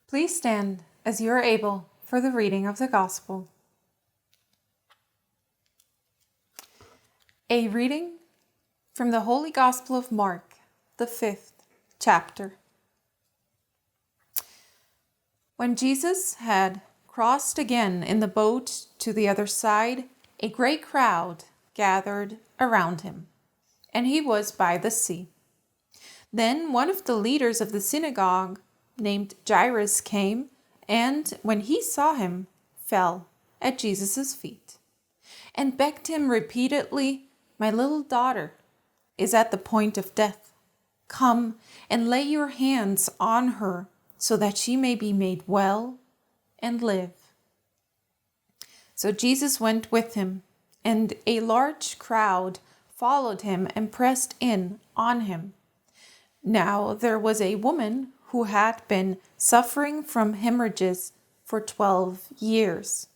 Please stand as you are able for the reading of the Gospel. A reading from the Holy Gospel of Mark, the 5th chapter. When Jesus had crossed again in the boat to the other side, a great crowd gathered around him, and he was by the sea. Then one of the leaders of the synagogue, named Jairus, came, and when he saw him, fell at Jesus' feet and begged him repeatedly, "My little daughter is at the point of death. Come and lay your hands on her so that she may be made well and live." So Jesus went with him, and a large crowd followed him and pressed in on him. Now there was a woman who had been suffering from hemorrhages for 12 years.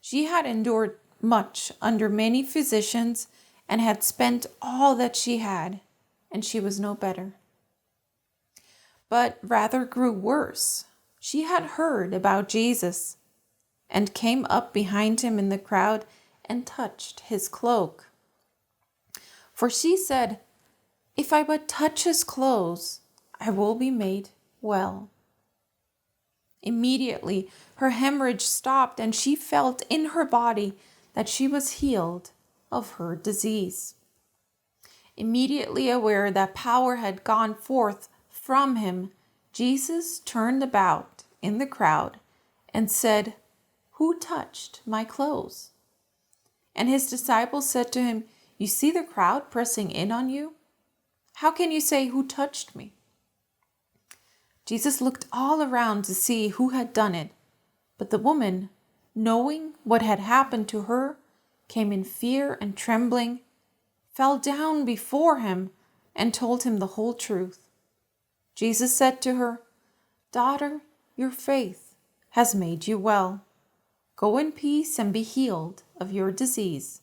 She had endured much under many physicians and had spent all that she had, and she was no better, but rather grew worse. She had heard about Jesus and came up behind him in the crowd and touched his cloak. For she said, "If I but touch his clothes, I will be made well." Immediately her hemorrhage stopped, and she felt in her body that she was healed of her disease. Immediately aware that power had gone forth from him, Jesus turned about in the crowd and said, "Who touched my clothes?" And his disciples said to him, "You see the crowd pressing in on you? How can you say, 'Who touched me?'" Jesus looked all around to see who had done it, but the woman, knowing what had happened to her, came in fear and trembling, fell down before him, and told him the whole truth. Jesus said to her, "Daughter, your faith has made you well. Go in peace and be healed of your disease."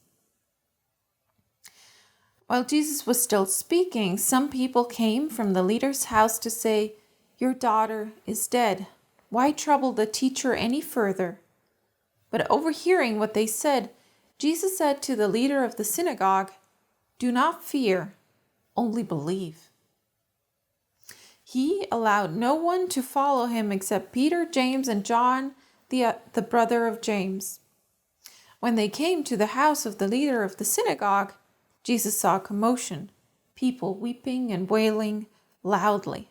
While Jesus was still speaking, some people came from the leader's house to say, "Your daughter is dead. Why trouble the teacher any further?" But overhearing what they said, Jesus said to the leader of the synagogue, "Do not fear, only believe." He allowed no one to follow him except Peter, James, and John, the brother of James. When they came to the house of the leader of the synagogue, Jesus saw commotion, people weeping and wailing loudly.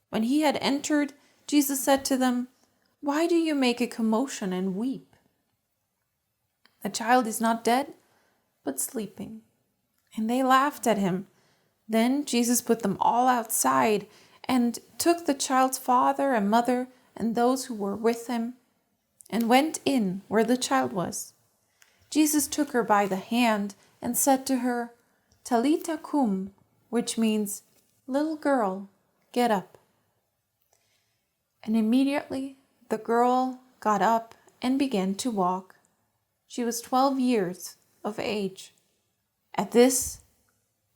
When he had entered, Jesus said to them, "Why do you make a commotion and weep? The child is not dead, but sleeping." And they laughed at him. Then Jesus put them all outside and took the child's father and mother and those who were with him and went in where the child was. Jesus took her by the hand and said to her, "Talitha cum," which means, "Little girl, get up." And immediately the girl got up and began to walk. She was 12 years of age. At this,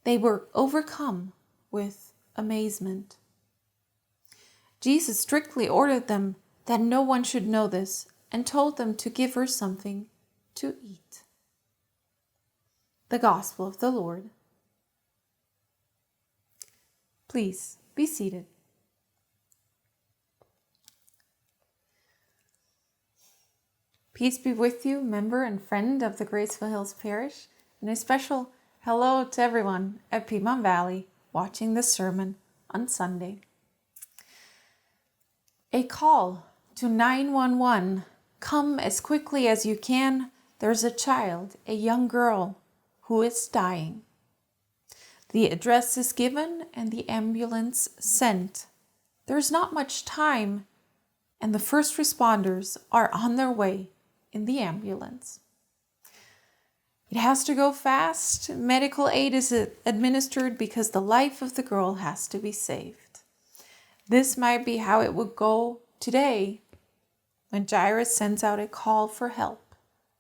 they were overcome with amazement. Jesus strictly ordered them that no one should know this and told them to give her something to eat. The Gospel of the Lord. Please be seated. Peace be with you, member and friend of the Graceful Hills Parish, and a special hello to everyone at Piedmont Valley watching this sermon on Sunday. A call to 911. Come as quickly as you can. There's a child, a young girl, who is dying. The address is given and the ambulance sent. There's not much time, and the first responders are on their way in the ambulance. It has to go fast. Medical aid is administered because the life of the girl has to be saved. This might be how it would go today when Jairus sends out a call for help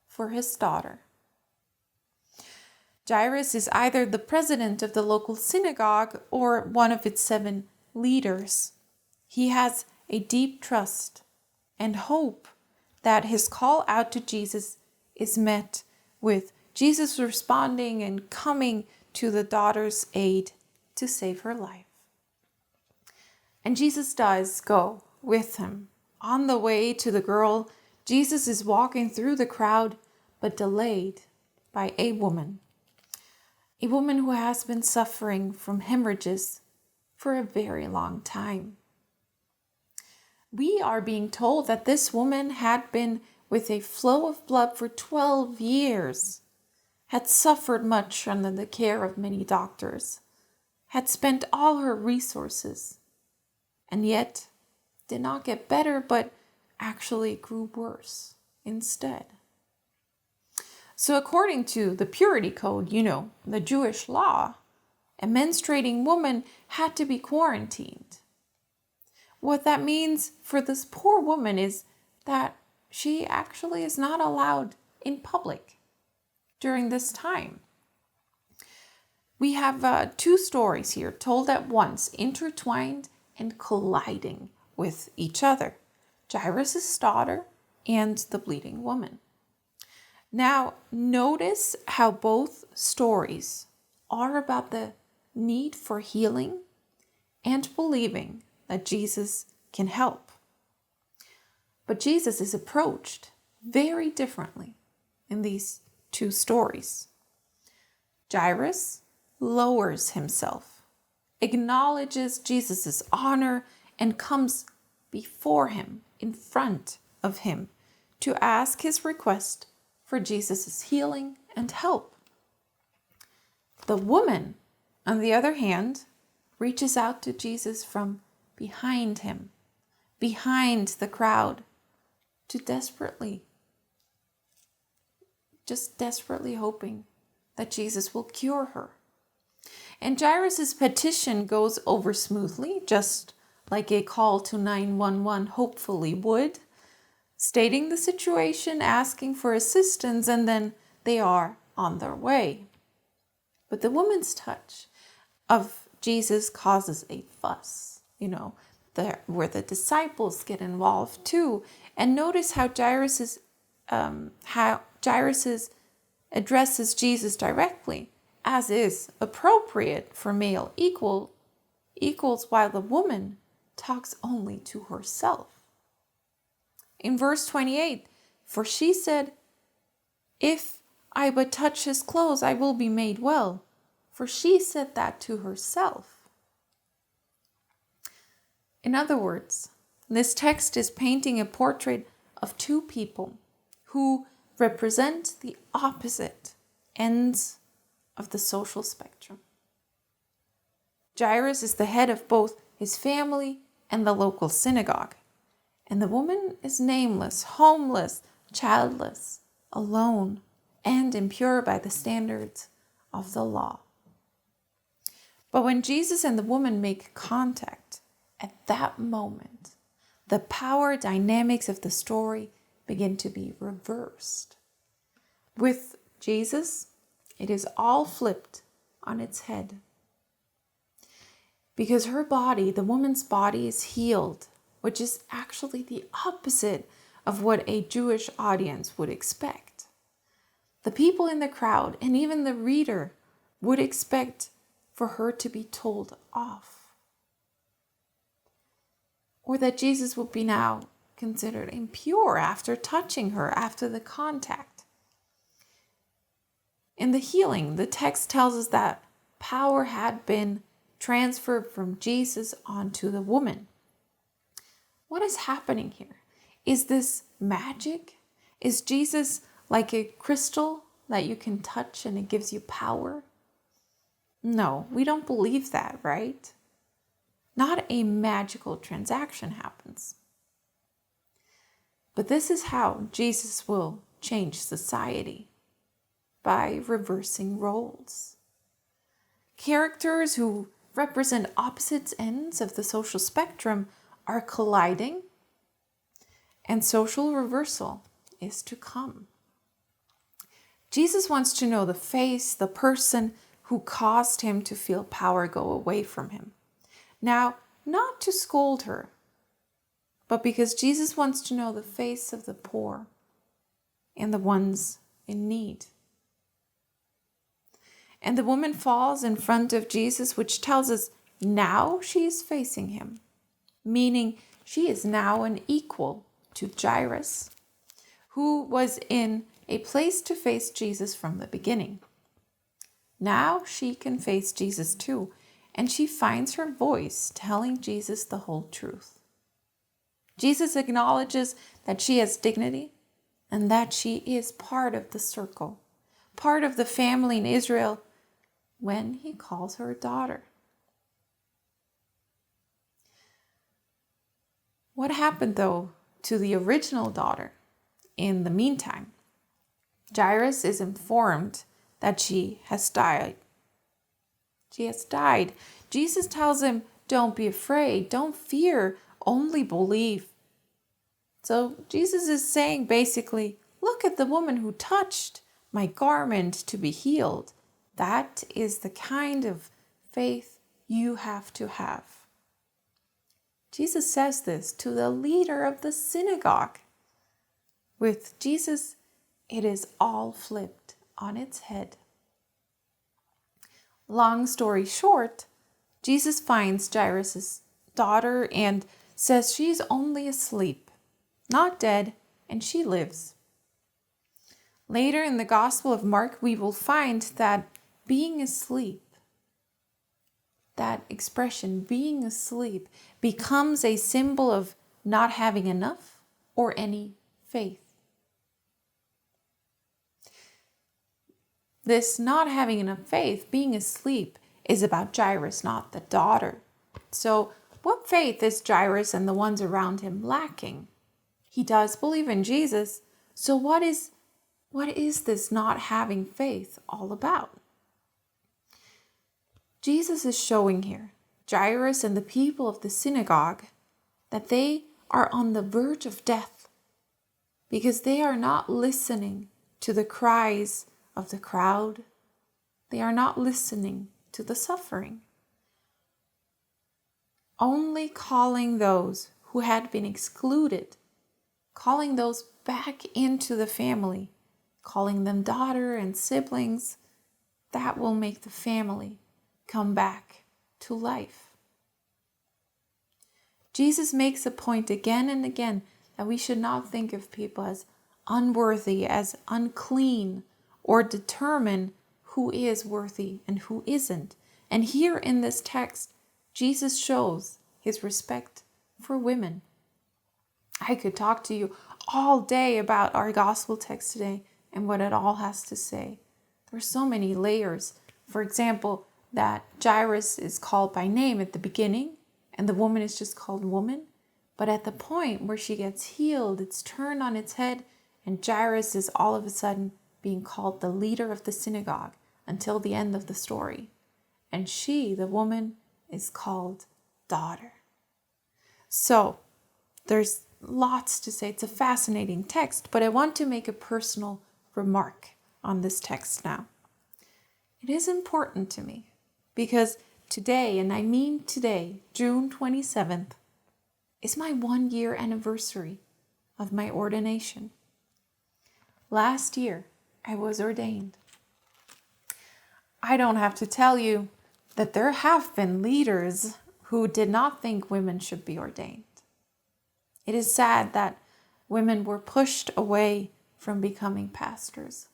for his daughter. Jairus is either the president of the local synagogue or one of its 7 leaders. He has a deep trust and hope that his call out to Jesus is met with Jesus responding and coming to the daughter's aid to save her life. And Jesus does go with him. On the way to the girl, Jesus is walking through the crowd, but delayed by a woman who has been suffering from hemorrhages for a very long time. We are being told that this woman had been with a flow of blood for 12 years, had suffered much under the care of many doctors, had spent all her resources, and yet did not get better, but actually grew worse instead. So according to the purity code, the Jewish law, a menstruating woman had to be quarantined. What that means for this poor woman is that she actually is not allowed in public during this time. We have two stories here told at once, intertwined and colliding with each other. Jairus' daughter and the bleeding woman. Now, notice how both stories are about the need for healing and believing that Jesus can help. But Jesus is approached very differently in these two stories. Jairus lowers himself, acknowledges Jesus' honor, and comes before him, in front of him, to ask his request for Jesus' healing and help. The woman, on the other hand, reaches out to Jesus from behind him, behind the crowd, to desperately hoping that Jesus will cure her. And Jairus' petition goes over smoothly, just like a call to 911 hopefully would, stating the situation, asking for assistance, and then they are on their way. But the woman's touch of Jesus causes a fuss, where the disciples get involved too. And notice how Jairus addresses Jesus directly, as is appropriate for male equals, while the woman talks only to herself. In verse 28, for she said, "If I but touch his clothes, I will be made well." For she said that to herself. In other words, this text is painting a portrait of two people who represent the opposite ends of the social spectrum. Jairus is the head of both his family and the local synagogue, and the woman is nameless, homeless, childless, alone, and impure by the standards of the law. But when Jesus and the woman make contact, at that moment, the power dynamics of the story begin to be reversed. With Jesus, it is all flipped on its head. Because her body, the woman's body, is healed, which is actually the opposite of what a Jewish audience would expect. The people in the crowd and even the reader would expect for her to be told off, or that Jesus would be now considered impure after touching her, after the contact. In the healing, the text tells us that power had been transferred from Jesus onto the woman. What is happening here? Is this magic? Is Jesus like a crystal that you can touch and it gives you power? No, we don't believe that, right? Not a magical transaction happens. But this is how Jesus will change society, by reversing roles. Characters who represent opposite ends of the social spectrum are colliding, and social reversal is to come. Jesus wants to know the face, the person who caused him to feel power go away from him. Now, not to scold her, but because Jesus wants to know the face of the poor and the ones in need. And the woman falls in front of Jesus, which tells us now she is facing him, meaning she is now an equal to Jairus, who was in a place to face Jesus from the beginning. Now she can face Jesus too, and she finds her voice telling Jesus the whole truth. Jesus acknowledges that she has dignity and that she is part of the circle, part of the family in Israel, when he calls her a daughter. What happened, though, to the original daughter in the meantime? Jairus is informed that she has died. She has died. Jesus tells him, don't be afraid, don't fear, only believe. So Jesus is saying basically, look at the woman who touched my garment to be healed. That is the kind of faith you have to have. Jesus says this to the leader of the synagogue. With Jesus, it is all flipped on its head. Long story short, Jesus finds Jairus' daughter and says she's only asleep, not dead, and she lives. Later in the Gospel of Mark, we will find that being asleep, that expression, being asleep, becomes a symbol of not having enough or any faith. This not having enough faith, being asleep, is about Jairus, not the daughter. So what faith is Jairus and the ones around him lacking? He does believe in Jesus, so what is this not having faith all about? Jesus is showing here, Jairus and the people of the synagogue, that they are on the verge of death because they are not listening to the cries of the crowd. They are not listening to the suffering. Only calling those who had been excluded, calling those back into the family, calling them daughter and siblings, that will make the family come back to life. Jesus makes a point again and again that we should not think of people as unworthy, as unclean, or determine who is worthy and who isn't. And here in this text, Jesus shows his respect for women. I could talk to you all day about our gospel text today and what it all has to say. There's so many layers. For example, that Jairus is called by name at the beginning, and the woman is just called woman. But at the point where she gets healed, it's turned on its head, and Jairus is all of a sudden being called the leader of the synagogue until the end of the story. And she, the woman, is called daughter. So there's lots to say. It's a fascinating text, but I want to make a personal remark on this text now. It is important to me because today, and I mean today, June 27th, is my 1-year anniversary of my ordination. Last year, I was ordained. I don't have to tell you that there have been leaders who did not think women should be ordained. It is sad that women were pushed away from becoming pastors.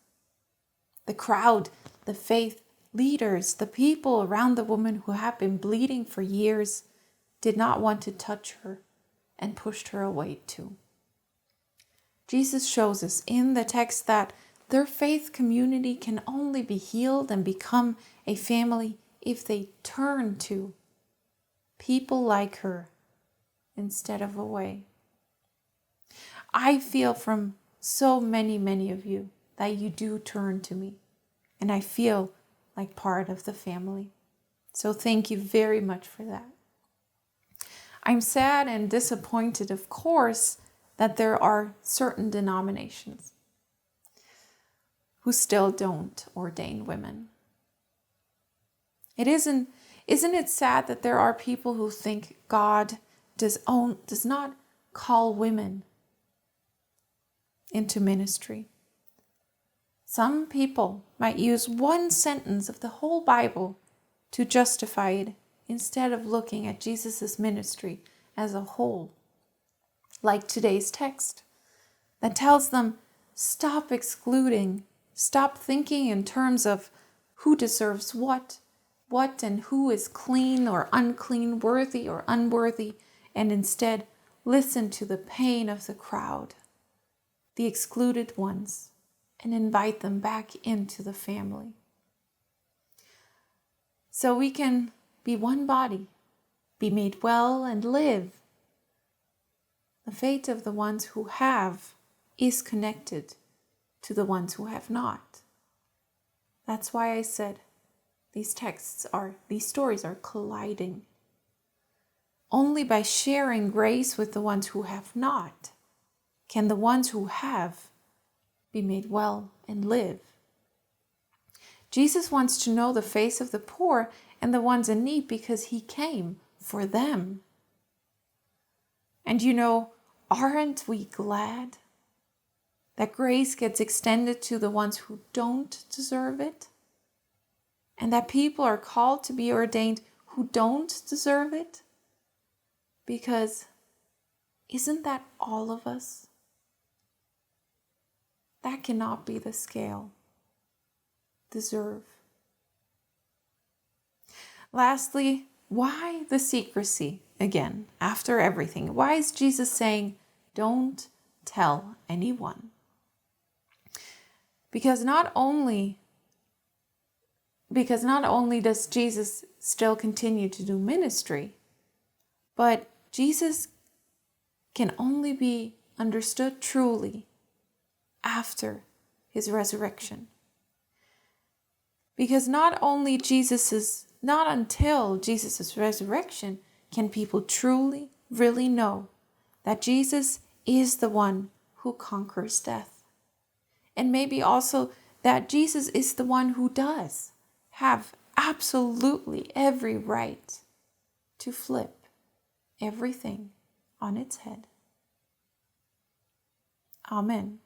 The crowd, the faith leaders, the people around the woman who have been bleeding for years did not want to touch her and pushed her away too. Jesus shows us in the text that their faith community can only be healed and become a family if they turn to people like her instead of away. I feel from so many of you that you do turn to me, and I feel like part of the family. So thank you very much for that. I'm sad and disappointed, of course, that there are certain denominations who still don't ordain women. Isn't it sad that there are people who think God does not call women into ministry. Some people might use one sentence of the whole Bible to justify it instead of looking at Jesus' ministry as a whole, like today's text that tells them, stop excluding, stop thinking in terms of who deserves what and who is clean or unclean, worthy or unworthy, and instead listen to the pain of the crowd, the excluded ones, and invite them back into the family. So we can be one body, be made well and live. The fate of the ones who have is connected to the ones who have not. That's why I said these stories are colliding. Only by sharing grace with the ones who have not can the ones who have be made well and live. Jesus wants to know the face of the poor and the ones in need because he came for them. And aren't we glad that grace gets extended to the ones who don't deserve it? And that people are called to be ordained who don't deserve it? Because isn't that all of us? That cannot be the scale. Deserve. Lastly, why the secrecy again after everything? Why is Jesus saying, don't tell anyone? Because not only does Jesus still continue to do ministry, but Jesus can only be understood truly after his resurrection. Because not until Jesus' resurrection can people truly, really know that Jesus is the one who conquers death. And maybe also that Jesus is the one who does have absolutely every right to flip everything on its head. Amen.